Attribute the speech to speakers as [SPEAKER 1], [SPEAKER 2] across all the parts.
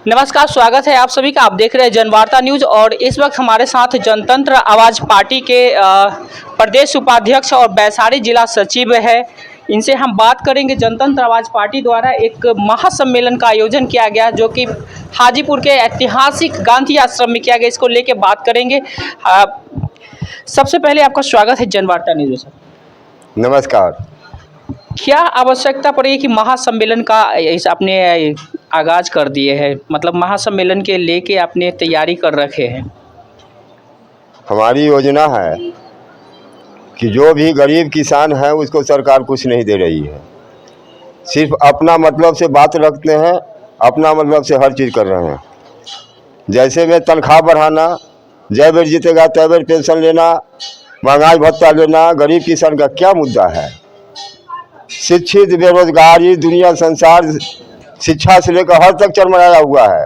[SPEAKER 1] नमस्कार, स्वागत है आप सभी का। आप देख रहे हैं जनवार्ता न्यूज और इस वक्त हमारे साथ जनतंत्र आवाज पार्टी के प्रदेश उपाध्यक्ष और वैशाली जिला सचिव है। इनसे हम बात करेंगे। जनतंत्र आवाज पार्टी द्वारा एक महासम्मेलन का आयोजन किया गया जो कि हाजीपुर के ऐतिहासिक गांधी आश्रम में किया गया। इसको लेके बात करेंगे। सबसे पहले आपका स्वागत है जनवार्ता न्यूज में।
[SPEAKER 2] नमस्कार।
[SPEAKER 1] क्या आवश्यकता पड़ी कि महासम्मेलन का आपने आगाज कर दिए है, मतलब महासम्मेलन के लेके आपने तैयारी कर रखे हैं?
[SPEAKER 2] हमारी योजना है कि जो भी गरीब किसान है उसको सरकार कुछ नहीं दे रही है, सिर्फ अपना मतलब से बात रखते हैं, अपना मतलब से हर चीज़ कर रहे हैं। जैसे में तनख्वाह बढ़ाना, जय बेर जीतेगा तय बेर पेंशन लेना, महंगाई भत्ता लेना, गरीब किसान का क्या मुद्दा है? शिक्षित, बेरोजगारी, दुनिया संसार, शिक्षा से लेकर हर तक चरमराया हुआ है।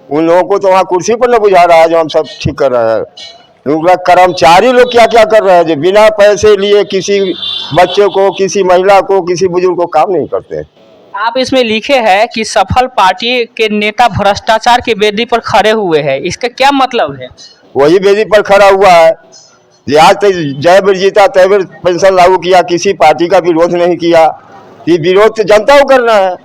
[SPEAKER 2] उन लोगों को तो वहाँ कुर्सी पर न बुझा रहा है जो हम सब ठीक कर रहे हैं। उनका कर्मचारी लोग क्या क्या कर रहे हैं जो बिना पैसे लिए किसी बच्चे को, किसी महिला को, किसी बुजुर्ग को काम नहीं करते।
[SPEAKER 1] आप इसमें लिखे हैं कि सफल पार्टी के नेता भ्रष्टाचार की बेदी पर खड़े हुए हैं, इसका क्या मतलब है? वही
[SPEAKER 2] बेदी पर खड़ा हुआ है। आज तक जय बेर जीता तय बेर पेंशन लागू किया, किसी पार्टी का विरोध नहीं किया। ये विरोध तो जनता को करना है,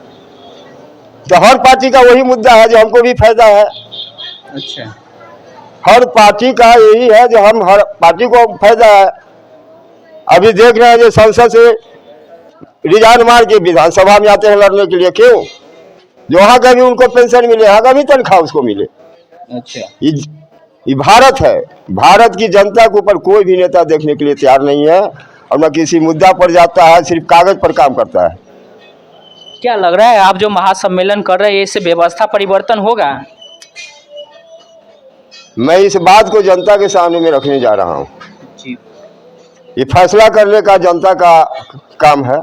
[SPEAKER 2] तो हर पार्टी का वही मुद्दा है जो हमको भी फायदा है।
[SPEAKER 1] अच्छा,
[SPEAKER 2] हर पार्टी का यही है जो हम हर पार्टी को फायदा है। अभी देख रहे हैं जो संसद से रिजाइन मार के विधानसभा में आते हैं लड़ने के लिए, क्यों? जो वहाँ का भी उनको पेंशन मिले, यहाँ का भी तनख्वाह उसको मिले।
[SPEAKER 1] अच्छा,
[SPEAKER 2] ये भारत है। भारत की जनता के ऊपर कोई भी नेता देखने के लिए तैयार नहीं है और न किसी मुद्दा पर जाता है, सिर्फ कागज पर काम करता है।
[SPEAKER 1] क्या लग रहा है आप जो महासम्मेलन कर रहे हैं इससे व्यवस्था परिवर्तन होगा?
[SPEAKER 2] मैं इस बात को जनता के सामने में रखने जा रहा हूँ। ये फैसला करने का जनता का काम है।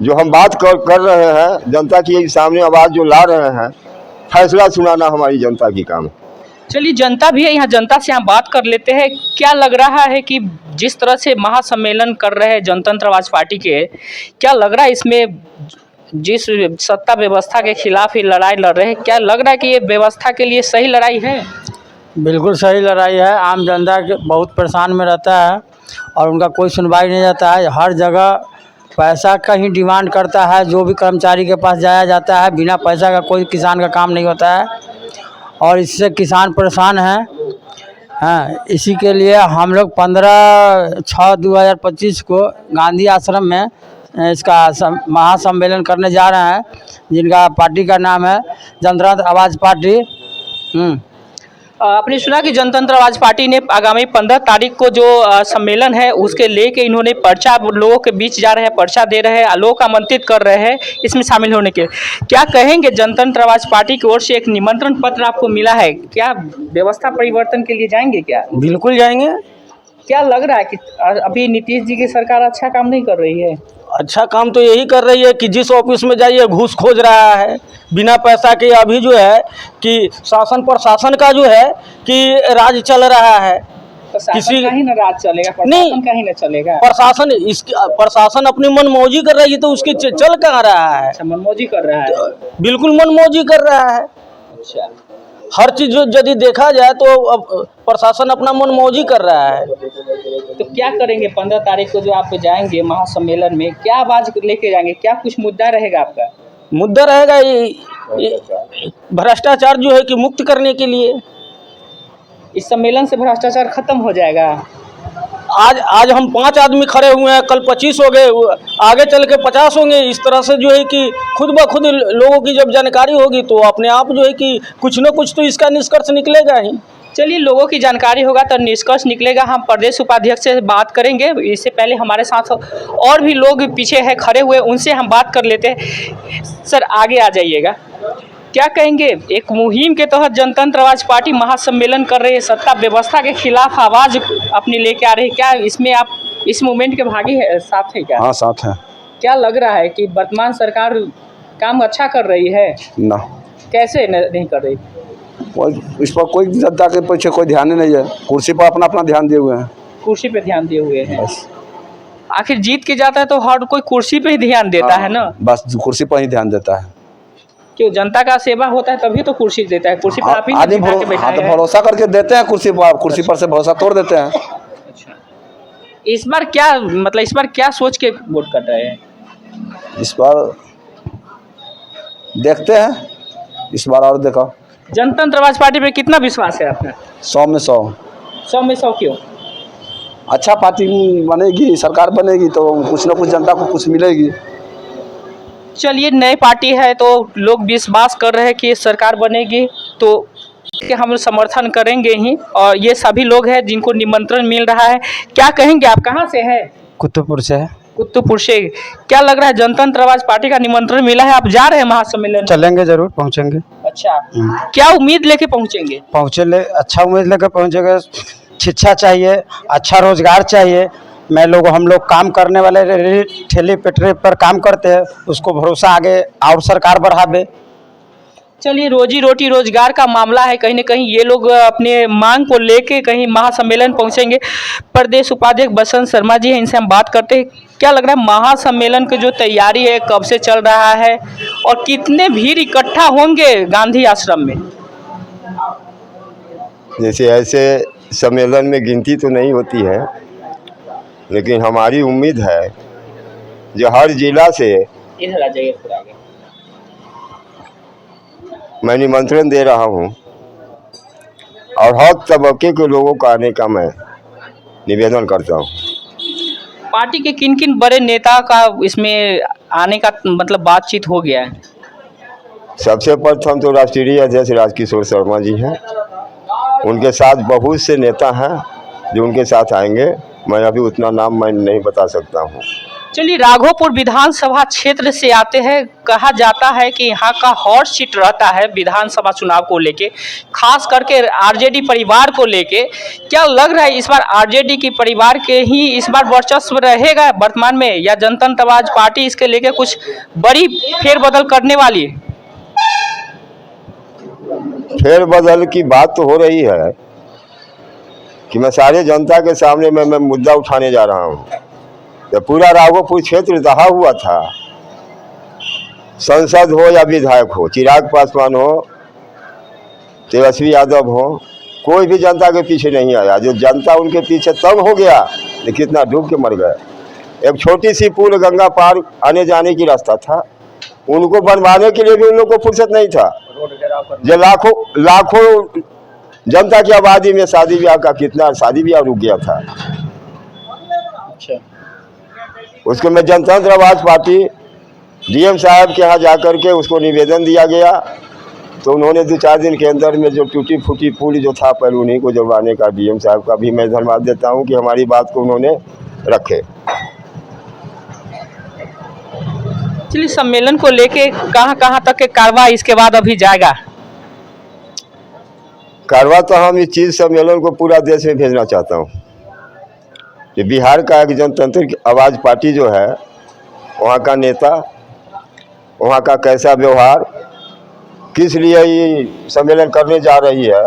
[SPEAKER 2] जो हम बात कर रहे हैं, जनता की सामने आवाज़ जो ला रहे हैं, फैसला सुनाना हमारी जनता की काम है।
[SPEAKER 1] चलिए, जनता भी है यहाँ, जनता से हम बात कर लेते हैं। क्या लग रहा है कि जिस तरह से महासम्मेलन कर रहे हैं जनतंत्र आवाज पार्टी के, क्या लग रहा है इसमें जिस सत्ता व्यवस्था के खिलाफ ही लड़ाई लड़ रहे हैं, क्या लग रहा है कि ये व्यवस्था के लिए सही लड़ाई है?
[SPEAKER 3] बिल्कुल सही लड़ाई है। आम जनता के बहुत परेशान में रहता है और उनका कोई सुनवाई नहीं जाता है। हर जगह पैसा का ही डिमांड करता है। जो भी कर्मचारी के पास जाया जाता है, बिना पैसा का कोई किसान का काम नहीं होता है और इससे किसान परेशान हैं। हाँ, इसी के लिए हम लोग 15/6/2025 को गांधी आश्रम में इसका महासम्मेलन करने जा रहे हैं, जिनका पार्टी का नाम है जनतंत्र आवाज पार्टी।
[SPEAKER 1] आपने सुना कि जनतंत्र आवाज पार्टी ने आगामी 15 तारीख को जो सम्मेलन है उसके लेके इन्होंने पर्चा लोगों के बीच जा रहे हैं, पर्चा दे रहे हैं, लोगों को आमंत्रित कर रहे हैं इसमें शामिल होने के। क्या कहेंगे? जनतंत्र आवाज पार्टी की ओर से एक निमंत्रण पत्र आपको मिला है, क्या व्यवस्था परिवर्तन के लिए जाएंगे क्या?
[SPEAKER 3] बिल्कुल जाएंगे।
[SPEAKER 1] क्या लग रहा है कि अभी नीतीश जी की सरकार अच्छा काम नहीं कर रही है?
[SPEAKER 3] अच्छा काम तो यही कर रही है कि जिस ऑफिस में जाइए घूस खोज रहा है बिना पैसा के। अभी जो है कि शासन प्रशासन का जो है कि राज चल रहा है।
[SPEAKER 1] किसी का ही ना राज चलेगा,
[SPEAKER 3] नहीं
[SPEAKER 1] का ही ना चलेगा।
[SPEAKER 3] प्रशासन अपनी मनमौजी कर रही है तो उसकी चल कहाँ रहा है?
[SPEAKER 1] अच्छा, मनमौजी कर रहा है।
[SPEAKER 3] बिल्कुल मनमौजी कर रहा है।
[SPEAKER 1] अच्छा,
[SPEAKER 3] हर चीज जो यदि देखा जाए तो अब प्रशासन अपना मनमौजी कर रहा है।
[SPEAKER 1] तो क्या करेंगे 15 तारीख को जो आप जाएंगे महासम्मेलन में? क्या आवाज लेके जाएंगे? क्या कुछ मुद्दा रहेगा आपका?
[SPEAKER 3] मुद्दा रहेगा ये भ्रष्टाचार जो है कि मुक्त करने के लिए।
[SPEAKER 1] इस सम्मेलन से भ्रष्टाचार खत्म हो जाएगा।
[SPEAKER 3] आज हम 5 आदमी खड़े हुए हैं, कल 25 हो गए, आगे चल के 50 होंगे। इस तरह से जो है कि खुद ब खुद लोगों की जब जानकारी होगी तो अपने आप जो है कि कुछ न कुछ तो इसका निष्कर्ष निकलेगा ही। चलिए,
[SPEAKER 1] लोगों की जानकारी होगा तो निष्कर्ष निकलेगा। हम प्रदेश उपाध्यक्ष से बात करेंगे। इससे पहले हमारे साथ और भी लोग पीछे है खड़े हुए, उनसे हम बात कर लेते हैं। सर, आगे आ जाइएगा। क्या कहेंगे? एक मुहिम के तहत जनतंत्र आवाज पार्टी महासम्मेलन कर रही है, सत्ता व्यवस्था के खिलाफ आवाज अपनी लेके आ रही है। क्या इसमें आप इस मूवमेंट के भागी है, साथ है क्या?
[SPEAKER 4] हाँ, साथ है।
[SPEAKER 1] क्या लग रहा है कि वर्तमान सरकार काम अच्छा कर रही है?
[SPEAKER 4] ना।
[SPEAKER 1] कैसे नहीं कर रही?
[SPEAKER 4] इस पर कोई जनता के पीछे कोई ध्यान नहीं है। कुर्सी पर अपना अपना ध्यान दिए हुए हैं।
[SPEAKER 1] कुर्सी पे ध्यान दिए हुए हैं। आखिर जीत के जाता है तो हर कोई कुर्सी पे ही ध्यान देता है ना।
[SPEAKER 4] बस कुर्सी पर ही ध्यान देता है।
[SPEAKER 1] क्यों जनता का सेवा होता है तभी तो कुर्सी देता है, कुर्सी पर आप ही ने
[SPEAKER 4] आदमी
[SPEAKER 1] बिठा के बैठाए
[SPEAKER 4] तो
[SPEAKER 1] हैं।
[SPEAKER 4] भरोसा करके देते हैं कुर्सी पर से भरोसा तोड़ देते हैं।
[SPEAKER 1] अच्छा, इस बार क्या मतलब इस बार क्या सोच के वोट कर रहे हैं?
[SPEAKER 4] इस बार देखते हैं, इस बार और देखो।
[SPEAKER 1] जनतंत्र आवाज पार्टी पे कितना विश्वास है आपका?
[SPEAKER 4] 100 में 100।
[SPEAKER 1] 100 में 100 क्यों?
[SPEAKER 4] अच्छा पार्टी बनेगी, सरकार बनेगी तो कुछ ना कुछ जनता को कुछ मिलेगी।
[SPEAKER 1] चलिए, नई पार्टी है तो लोग विश्वास कर रहे हैं कि सरकार बनेगी तो कि हम समर्थन करेंगे ही, और ये सभी लोग हैं जिनको निमंत्रण मिल रहा है। क्या कहेंगे, आप कहाँ से हैं?
[SPEAKER 3] कुतुबपुर से है।
[SPEAKER 1] कुतुबपुर से। क्या लग रहा है, जनतंत्र आवाज पार्टी का निमंत्रण मिला है, आप जा रहे हैं महासम्मेलन?
[SPEAKER 3] चलेंगे, जरूर पहुँचेंगे।
[SPEAKER 1] अच्छा, क्या उम्मीद लेके पहुँचेंगे?
[SPEAKER 3] अच्छा उम्मीद लेकर पहुँचेंगे। शिक्षा चाहिए, अच्छा रोजगार चाहिए। हम लोग काम करने वाले ठेले पेटरे पर काम करते हैं, उसको भरोसा आगे और सरकार बढ़ावे।
[SPEAKER 1] चलिए, रोजी रोटी रोजगार का मामला है, कहीं ना कहीं ये लोग अपने मांग को लेके कहीं महासम्मेलन पहुंचेंगे। प्रदेश उपाध्यक्ष बसंत शर्मा जी हैं, इनसे हम बात करते हैं। क्या लग रहा है, महासम्मेलन की जो तैयारी है कब से चल रहा है और कितने भीड़ इकट्ठा होंगे गांधी आश्रम में?
[SPEAKER 2] जैसे ऐसे सम्मेलन में गिनती तो नहीं होती है, लेकिन हमारी उम्मीद है जो हर जिला से
[SPEAKER 1] इधर आ जाइए, थोड़ा आगे।
[SPEAKER 2] मैं निमंत्रण दे रहा हूं और हर तबके के लोगों का आने का मैं निवेदन करता हूं।
[SPEAKER 1] पार्टी के किन किन बड़े नेता का इसमें आने का मतलब बातचीत हो गया है?
[SPEAKER 2] सबसे प्रथम तो राष्ट्रीय अध्यक्ष राजकिशोर शर्मा जी हैं, उनके साथ बहुत से नेता हैं जो उनके साथ आएंगे। मैं अभी उतना नाम मैं नहीं बता सकता हूं।
[SPEAKER 1] चलिए, राघोपुर विधानसभा क्षेत्र से आते हैं। कहा जाता है कि यहाँ का हॉट सीट रहता है विधानसभा चुनाव को लेके, खास करके आरजेडी परिवार को लेके। क्या लग रहा है, इस बार आरजेडी की परिवार के ही इस बार वर्चस्व रहेगा वर्तमान में, या जनतंत्र आवाज पार्टी इसके लेके कुछ बड़ी फेरबदल करने वाली है?
[SPEAKER 2] फेरबदल की बात तो हो रही है कि मैं सारे जनता के सामने मैं मुद्दा उठाने जा रहा हूं। जब पूरा राघोपुर क्षेत्र दहा हुआ था, संसद हो या विधायक हो, चिराग पासवान हो, तेजस्वी यादव हो, कोई भी जनता के पीछे नहीं आया। जो जनता उनके पीछे तब हो गया कि कितना डूब के मर गए। एक छोटी सी पुल गंगा पार आने जाने की रास्ता था, उनको बनवाने के लिए भी उन लोगों को फुर्सत नहीं था। जो लाखों जनता की आबादी में शादी ब्याह का कितना शादी ब्याह रुक गया था। उसको मैं जनतंत्र आवाज पार्टी डीएम साहब के यहाँ जाकर के उसको निवेदन दिया गया, तो उन्होंने 2-4 दिन के अंदर में जो टूटी फूटी पुल जो था पहले उन्हीं को जुड़वाने का डीएम साहब का भी मैं धन्यवाद देता हूँ कि हमारी बात को उन्होंने रखे।
[SPEAKER 1] चलिए, सम्मेलन को लेके कहाँ तक के कार्रवाई इसके बाद अभी जाएगा?
[SPEAKER 2] कारवा तो हम इस चीज़ सम्मेलन को पूरा देश में भेजना चाहता हूँ कि बिहार का एक जनतंत्र आवाज़ पार्टी जो है, वहाँ का नेता, वहाँ का कैसा व्यवहार, किस लिए ये सम्मेलन करने जा रही है,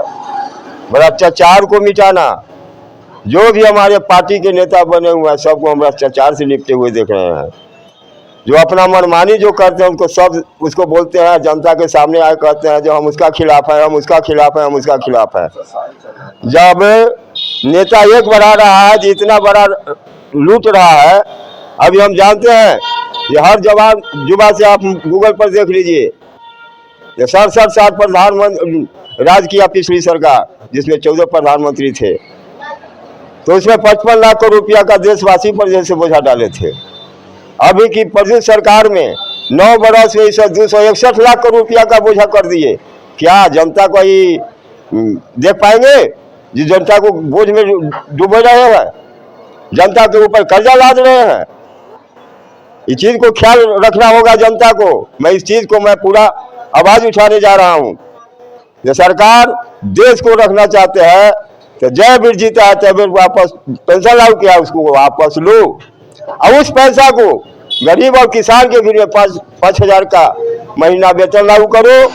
[SPEAKER 2] भ्रष्टाचार को मिटाना। जो भी हमारे पार्टी के नेता बने हुए हैं सबको हम भ्रष्टाचार से निपटे हुए देख रहे हैं। जो अपना मनमानी जो करते हैं उनको सब उसको बोलते हैं, जनता के सामने आए कहते हैं जो हम उसका खिलाफ है, हम उसका खिलाफ है, हम उसका खिलाफ है। जब नेता एक बढ़ा रहा है, इतना बड़ा लूट रहा है, अभी हम जानते हैं ये हर जवान युवा से आप गूगल पर देख लीजिए, 67 साल प्रधानमंत्री राज किया पिछली सरकार, जिसमें 14 प्रधानमंत्री थे, तो उसमें 55 लाख करोड़ रुपया का देशवासी पर जैसे बोझा डाले थे। अभी की प्रदेश सरकार में 9 बरस में 261 लाख करोड़ रुपया का बोझा कर दिए। क्या जनता को ही देख पाएंगे जिस जनता को बोझ में डूबे रहे हैं, जनता के ऊपर कर्जा लाद रहे हैं? इस चीज को ख्याल रखना होगा जनता को। मैं इस चीज को मैं पूरा आवाज उठाने जा रहा हूं। जो सरकार देश को रखना चाहते हैं तो जय वीर जीता है तय वीर वापस पेंशन लागू किया, उसको वापस लो और उस पैसा को गरीब और किसान के भी 5,000 का महीना वेतन लागू करो।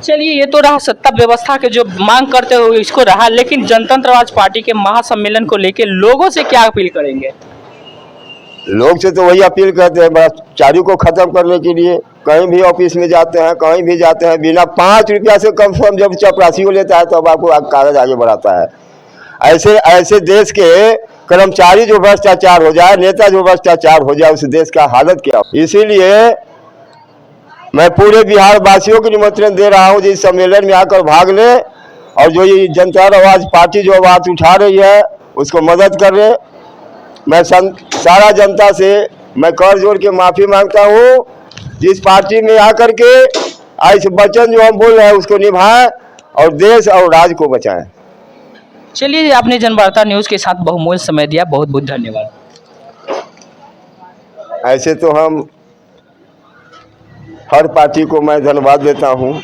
[SPEAKER 1] चलिए, ये तो रहा सत्ता व्यवस्था के जो मांग करते हुए इसको रहा, लेकिन जनतंत्र आवाज पार्टी के महासम्मेलन को लेके लोगों से क्या अपील करेंगे?
[SPEAKER 2] लोग से तो वही अपील करते हैं भ्रष्टाचारी को खत्म करने के लिए, कहीं भी ऑफिस में जाते हैं, कहीं भी जाते हैं, बिना 5 रुपया से कम से कम जब चपरासी को लेता है तब तो आपको कागज आगे बढ़ाता है। ऐसे ऐसे देश के कर्मचारी जो भ्रष्टाचार हो जाए, नेता जो भ्रष्टाचार हो जाए, उस देश का हालत क्या हो। इसीलिए मैं पूरे बिहार वासियों को निमंत्रण दे रहा हूँ, जिस सम्मेलन में आकर भाग ले और जो ये जनता आवाज पार्टी जो आवाज उठा रही है उसको मदद कर रहे। मैं सारा जनता से मैं कर जोड़ के माफ़ी मांगता हूँ, जिस पार्टी में आकर के ऐसे वचन जो हम बोल रहे हैं उसको निभाएं और देश और राज्य को बचाएं।
[SPEAKER 1] चलिए, आपने जनवार्ता न्यूज़ के साथ बहुमूल्य समय दिया, बहुत बहुत धन्यवाद।
[SPEAKER 2] ऐसे तो हम हर पार्टी को मैं धन्यवाद देता हूँ,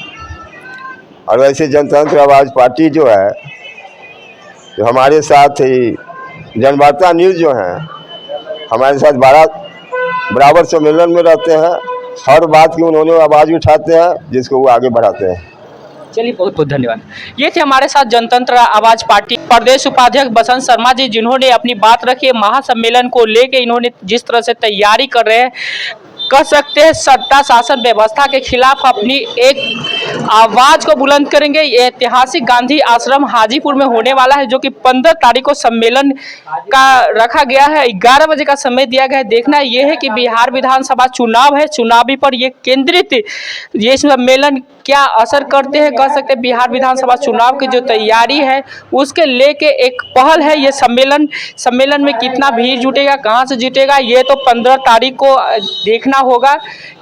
[SPEAKER 2] और वैसे जनतंत्र आवाज़ पार्टी जो है, जो हमारे साथ ही जनवार्ता न्यूज़ जो है हमारे साथ बराबर सम्मेलन में रहते हैं। हर बात की उन्होंने आवाज़ उठाते हैं, जिसको वो आगे बढ़ाते हैं।
[SPEAKER 1] चलिए, बहुत बहुत धन्यवाद। ये थे हमारे साथ जनतंत्र आवाज पार्टी प्रदेश उपाध्यक्ष बसंत शर्मा जी, जिन्होंने अपनी बात रखी। महासम्मेलन को लेके इन्होंने जिस तरह से तैयारी कर रहे हैं, कह सकते हैं सत्ता शासन व्यवस्था के खिलाफ अपनी एक आवाज को बुलंद करेंगे। ये ऐतिहासिक गांधी आश्रम हाजीपुर में होने वाला है, जो कि 15 तारीख को सम्मेलन का रखा गया है। 11 बजे का समय दिया गया है। देखना यह है कि बिहार विधानसभा चुनाव है, चुनावी पर ये केंद्रित ये सम्मेलन क्या असर करते हैं। कह सकते हैं बिहार विधानसभा चुनाव की जो तैयारी है उसके लेके एक पहल है ये सम्मेलन में कितना भीड़ जुटेगा, कहाँ से जुटेगा, ये तो 15 तारीख को देखना होगा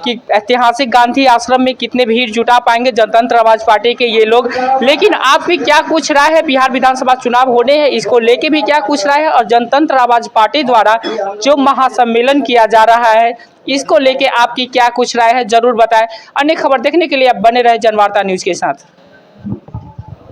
[SPEAKER 1] कि ऐतिहासिक गांधी आश्रम में कितने भीड़ जुटा पाएंगे जनतंत्र आवाज पार्टी के ये लोग। लेकिन आपकी क्या कुछ राय है, बिहार विधानसभा चुनाव होने हैं, इसको लेके भी क्या कुछ राय है, और जनतंत्र आवाज पार्टी द्वारा जो महासम्मेलन किया जा रहा है इसको लेके आपकी क्या कुछ राय है, जरूर बताएं। अन्य खबर देखने के लिए आप बने रहे जनवार्ता न्यूज़ के साथ।